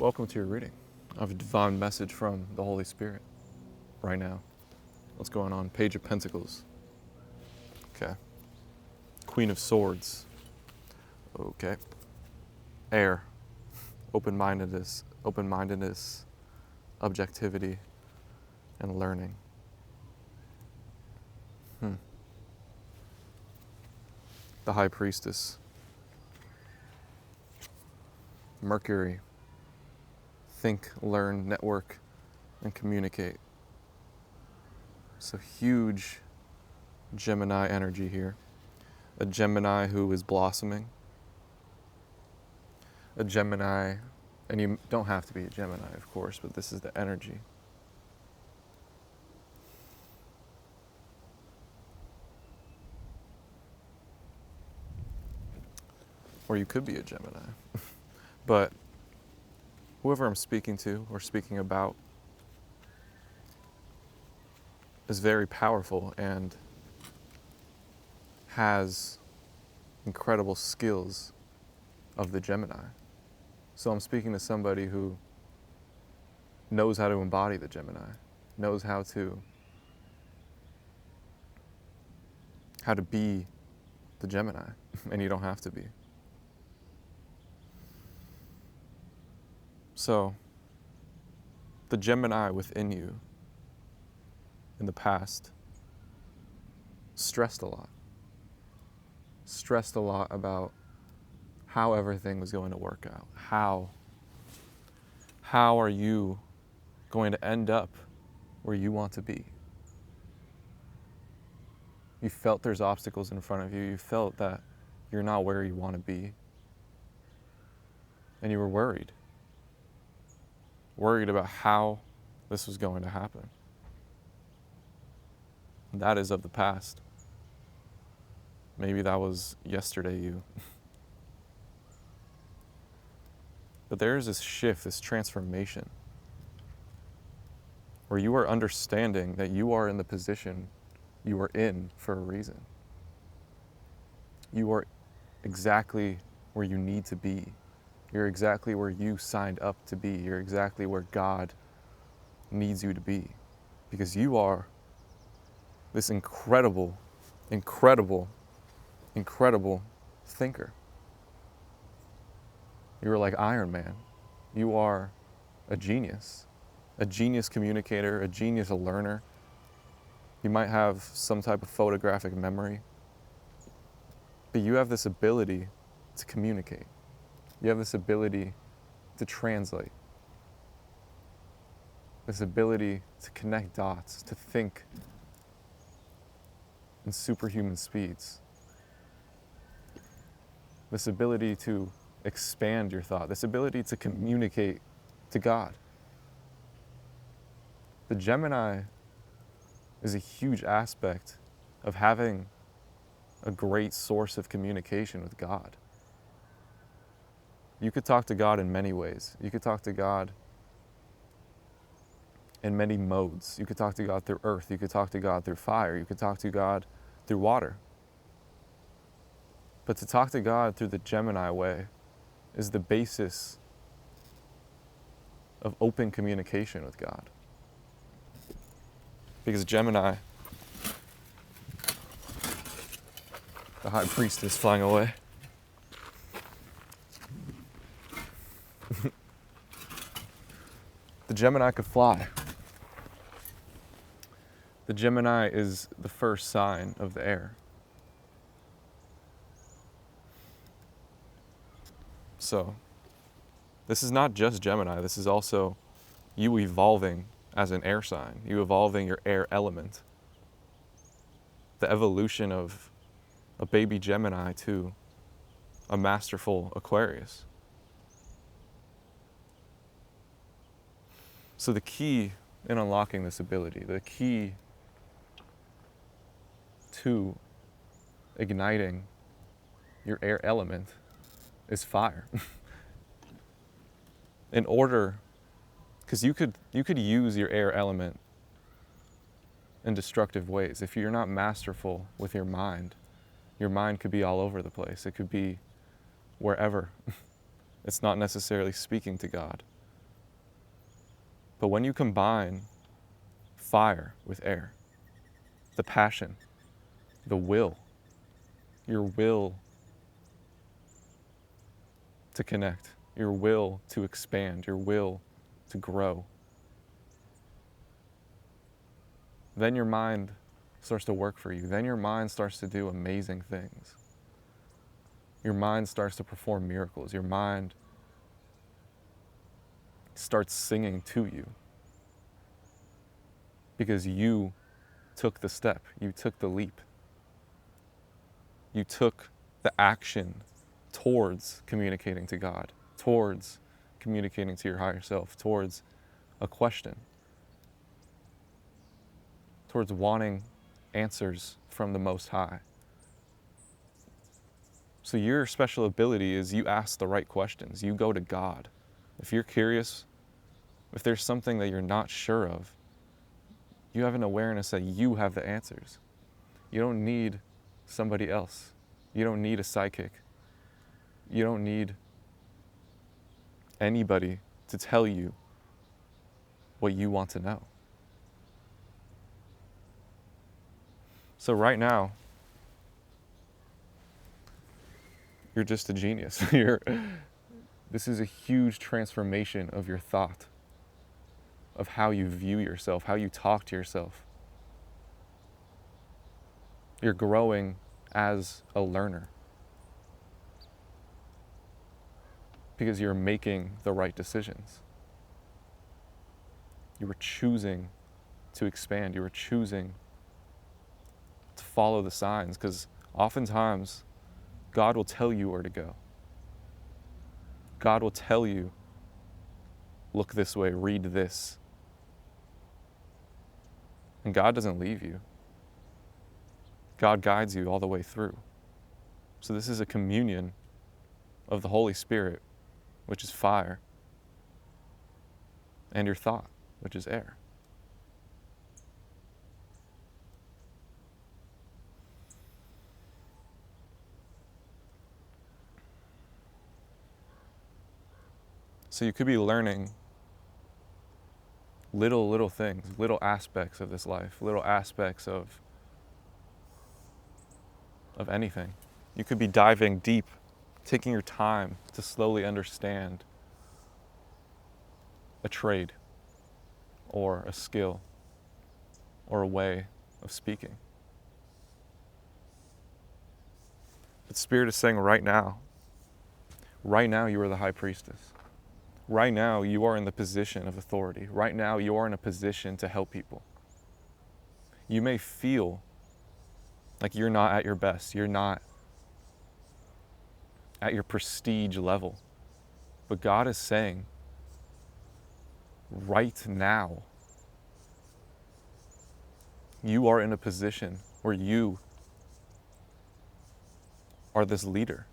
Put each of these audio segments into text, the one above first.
Welcome to your reading of a divine message from the Holy Spirit right now. What's going on? Page of Pentacles. Okay. Queen of Swords. Okay. Air. Open-mindedness, objectivity, and learning. The High Priestess. Mercury. Think, learn, network, and communicate. So huge Gemini energy here. A Gemini who is blossoming. A Gemini, and you don't have to be a Gemini, of course, but this is the energy. Or you could be a Gemini. But whoever I'm speaking to or speaking about is very powerful and has incredible skills of the Gemini. So I'm speaking to somebody who knows how to embody the Gemini, knows how to be the Gemini, and you don't have to be. So, the Gemini within you in the past stressed a lot about how everything was going to work out. How are you going to end up where you want to be? You felt there's obstacles in front of you. You felt that you're not where you want to be. And you were worried about how this was going to happen. That is of the past. Maybe that was yesterday you. But there is this shift, this transformation, where you are understanding that you are in the position you are in for a reason. You are exactly where you need to be. You're exactly where you signed up to be. You're exactly where God needs you to be. Because you are this incredible thinker. You are like Iron Man. You are a genius communicator, a genius learner. You might have some type of photographic memory, but you have this ability to communicate. You have this ability to translate, this ability to connect dots, to think in superhuman speeds, this ability to expand your thought, this ability to communicate to God. The Gemini is a huge aspect of having a great source of communication with God. You could talk to God in many ways. You could talk to God in many modes. You could talk to God through earth. You could talk to God through fire. You could talk to God through water. But to talk to God through the Gemini way is the basis of open communication with God. Because Gemini, the High Priestess flying away, the Gemini could fly. The Gemini is the first sign of the air. So, this is not just Gemini, this is also you evolving as an air sign, you evolving your air element. The evolution of a baby Gemini to a masterful Aquarius. So the key in unlocking this ability, the key to igniting your air element is fire. In order, because you could use your air element in destructive ways. If you're not masterful with your mind could be all over the place. It could be wherever. It's not necessarily speaking to God. But when you combine fire with air, the passion, the will, your will to connect, your will to expand, your will to grow, then your mind starts to work for you. Then your mind starts to do amazing things. Your mind starts to perform miracles. Your mind starts singing to you because you took the step, you took the leap, you took the action towards communicating to God, towards communicating to your higher self, towards a question, towards wanting answers from the Most High. So your special ability is you ask the right questions. You go to God. If you're curious, if there's something that you're not sure of, you have an awareness that you have the answers. You don't need somebody else. You don't need a psychic. You don't need anybody to tell you what you want to know. So right now, you're just a genius. This is a huge transformation of your thought, of how you view yourself, how you talk to yourself. You're growing as a learner because you're making the right decisions. You were choosing to expand. You were choosing to follow the signs, because oftentimes God will tell you where to go. God will tell you, look this way, read this. And God doesn't leave you. God guides you all the way through. So this is a communion of the Holy Spirit, which is fire, and your thought, which is air. So you could be learning little things, little aspects of this life, little aspects of anything. You could be diving deep, taking your time to slowly understand a trade or a skill or a way of speaking. But Spirit is saying right now you are the high priestess. Right now you are in the position of authority. Right now you are in a position to help people. You may feel like you're not at your best. You're not at your prestige level. But God is saying, right now, you are in a position where you are this leader,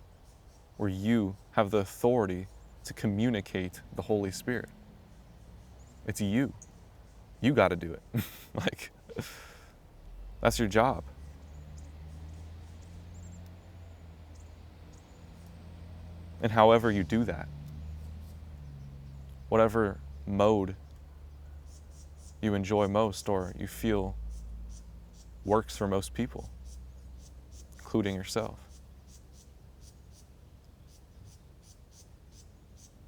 where you have the authority to communicate the Holy Spirit. It's you. You got to do it. Like, that's your job. And however you do that, whatever mode you enjoy most or you feel works for most people, including yourself.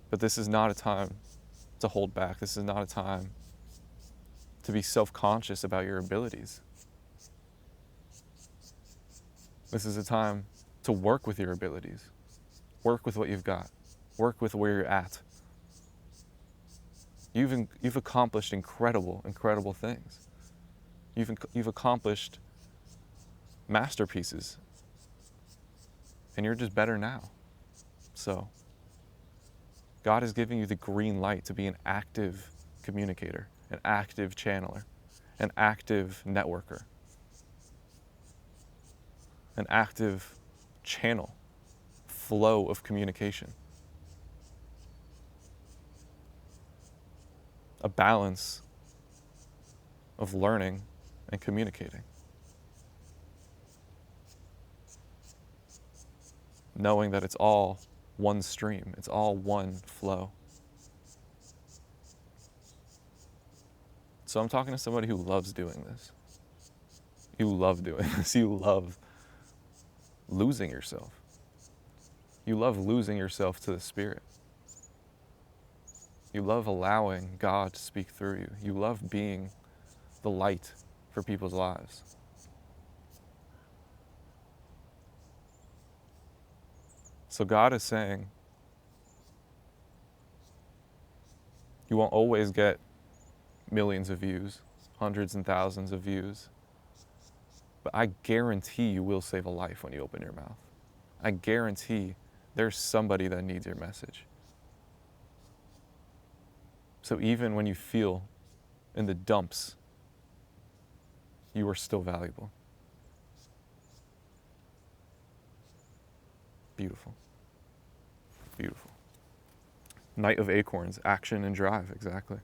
But this is not a time to hold back. This is not a time to be self-conscious about your abilities. This is a time to work with your abilities. Work with what you've got. Work with where you're at. You've accomplished incredible things. You've accomplished masterpieces. And you're just better now. So God is giving you the green light to be an active communicator, an active channeler, an active networker, an active channel, flow of communication, a balance of learning and communicating, knowing that it's all one stream, it's all one flow. So I'm talking to somebody who loves doing this. You love doing this. You love losing yourself. You love losing yourself to the Spirit. You love allowing God to speak through you. You love being the light for people's lives. So God is saying, you won't always get millions of views, hundreds and thousands of views, but I guarantee you will save a life when you open your mouth. I guarantee there's somebody that needs your message. So even when you feel in the dumps, you are still valuable. Beautiful. Beautiful. Night of Acorns, action and drive, exactly.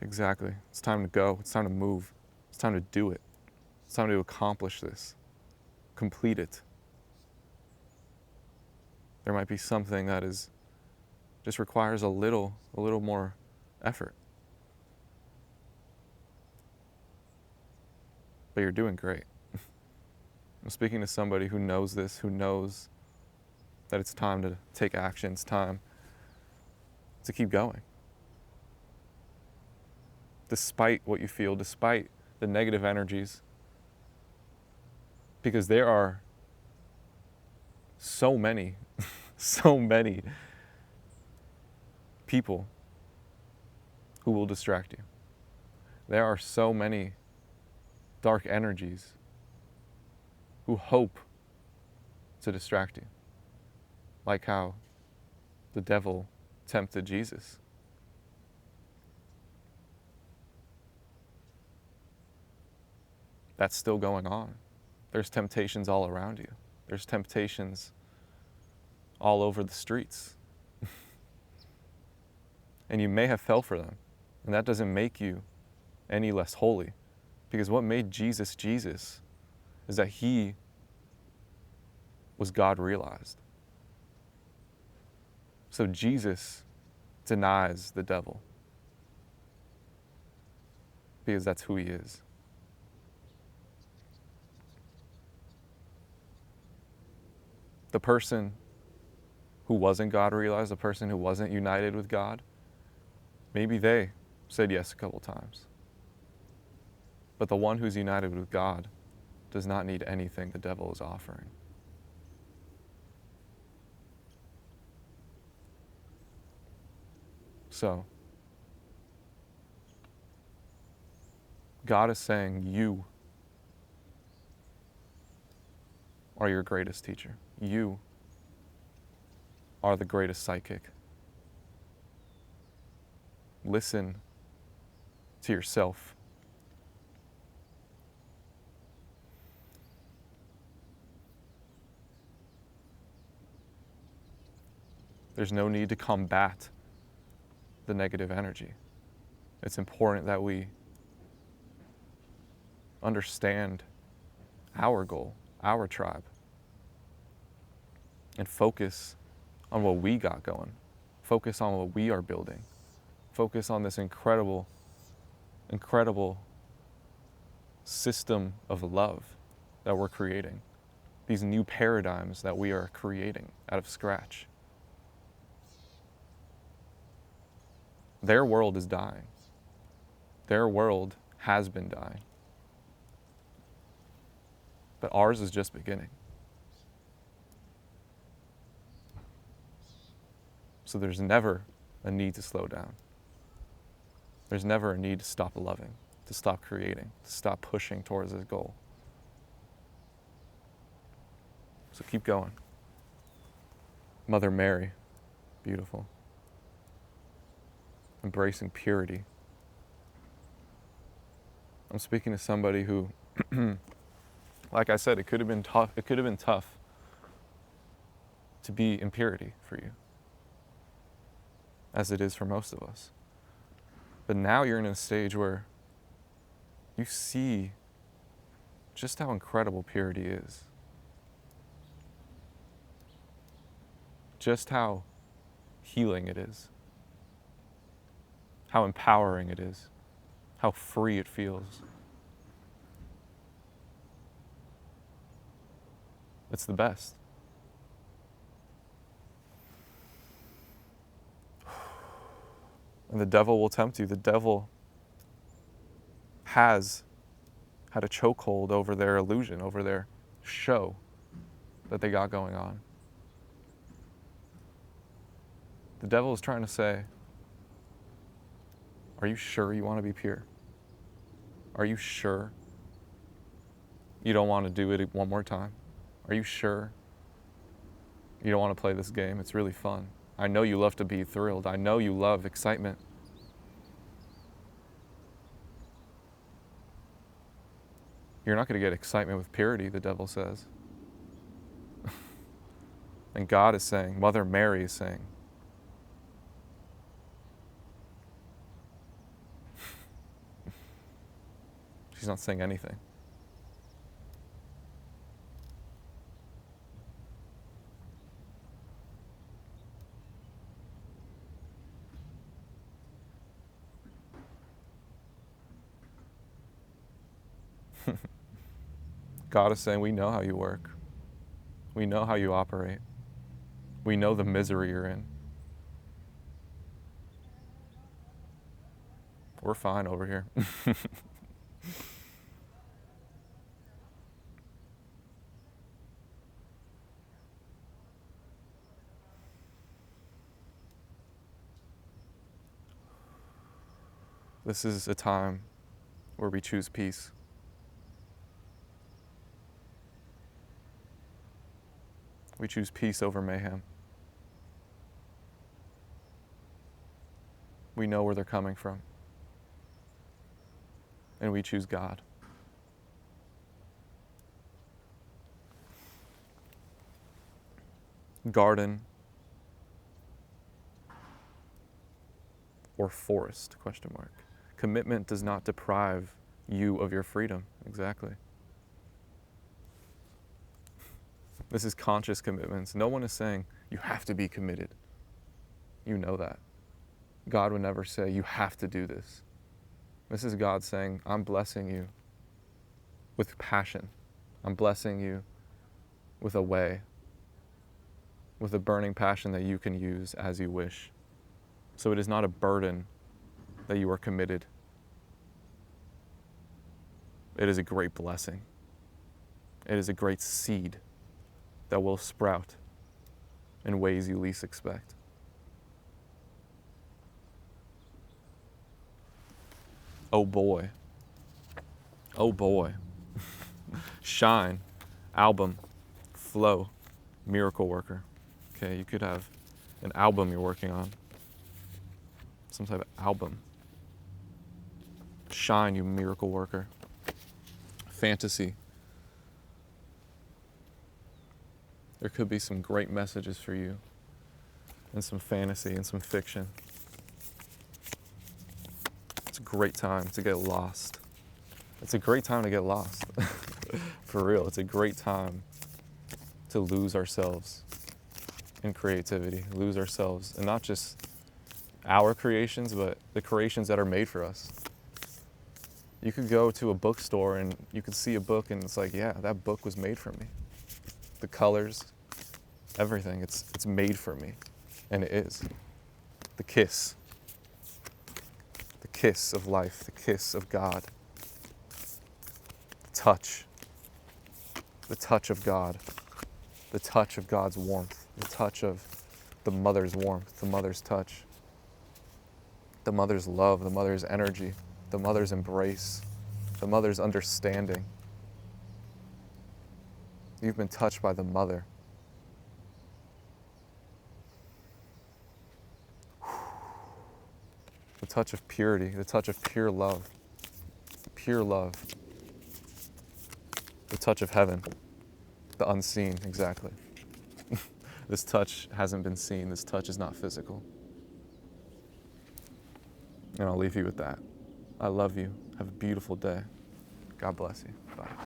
Exactly. It's time to go. It's time to move. It's time to do it. It's time to accomplish this. Complete it. There might be something that is just requires a little more effort. But you're doing great. I'm speaking to somebody who knows this, who knows that it's time to take action. It's time to keep going. Despite what you feel, despite the negative energies, because there are so many, so many people who will distract you. There are so many dark energies who hope to distract you, like how the devil tempted Jesus. That's still going on. There's temptations all around you. There's temptations all over the streets. And you may have fell for them. And that doesn't make you any less holy. Because what made Jesus Jesus is that he was God realized. So Jesus denies the devil. Because that's who he is. The person who wasn't God realized, the person who wasn't united with God, maybe they said yes a couple times. But the one who's united with God does not need anything the devil is offering. So, God is saying you are your greatest teacher. You are the greatest psychic. Listen to yourself. There's no need to combat the negative energy. It's important that we understand our goal, our tribe, and focus on what we got going. Focus on what we are building. Focus on this incredible, incredible system of love that we're creating. These new paradigms that we are creating out of scratch. Their world is dying. Their world has been dying. But ours is just beginning. So there's never a need to slow down. There's never a need to stop loving, to stop creating, to stop pushing towards this goal. So keep going. Mother Mary, beautiful. Embracing purity. I'm speaking to somebody who, like I said, it could have been tough. It could have been tough to be in purity for you, as it is for most of us. But now you're in a stage where you see just how incredible purity is. Just how healing it is. How empowering it is. how free it feels. It's the best. And the devil will tempt you. The devil has had a chokehold over their illusion, over their show that they got going on. The devil is trying to say, are you sure you want to be pure? Are you sure you don't want to do it one more time? Are you sure you don't want to play this game? It's really fun. I know you love to be thrilled. I know you love excitement. You're not going to get excitement with purity, the devil says. And God is saying, Mother Mary is saying, she's not saying anything. God is saying, we know how you work. We know how you operate. We know the misery you're in. We're fine over here. This is a time where we choose peace. We choose peace over mayhem. We know where they're coming from. And we choose God. Garden or forest, question mark. Commitment does not deprive you of your freedom. Exactly. This is conscious commitments. No one is saying you have to be committed. You know that. God would never say you have to do this. This is God saying, I'm blessing you with passion. I'm blessing you with a way, with a burning passion that you can use as you wish. So it is not a burden that you are committed. It is a great blessing. It is a great seed that will sprout in ways you least expect. Oh boy. Oh boy. Shine, album, flow, miracle worker. Okay, you could have an album you're working on. Some type of album. Shine, you miracle worker. Fantasy. There could be some great messages for you, and some fantasy and some fiction. It's a great time to get lost. It's a great time to get lost. For real, it's a great time to lose ourselves in creativity, lose ourselves, and not just our creations, but the creations that are made for us. You could go to a bookstore and you could see a book and it's like, yeah, that book was made for me. The colors, everything, it's made for me. And it is. The kiss of life, the kiss of God. The touch of God, the touch of God's warmth, the touch of the mother's warmth, the mother's touch, the mother's love, the mother's energy, the mother's embrace, the mother's understanding. You've been touched by the mother. The touch of purity, the touch of pure love, the touch of heaven, the unseen, exactly. This touch hasn't been seen, this touch is not physical. And I'll leave you with that. I love you. Have a beautiful day. God bless you. Bye.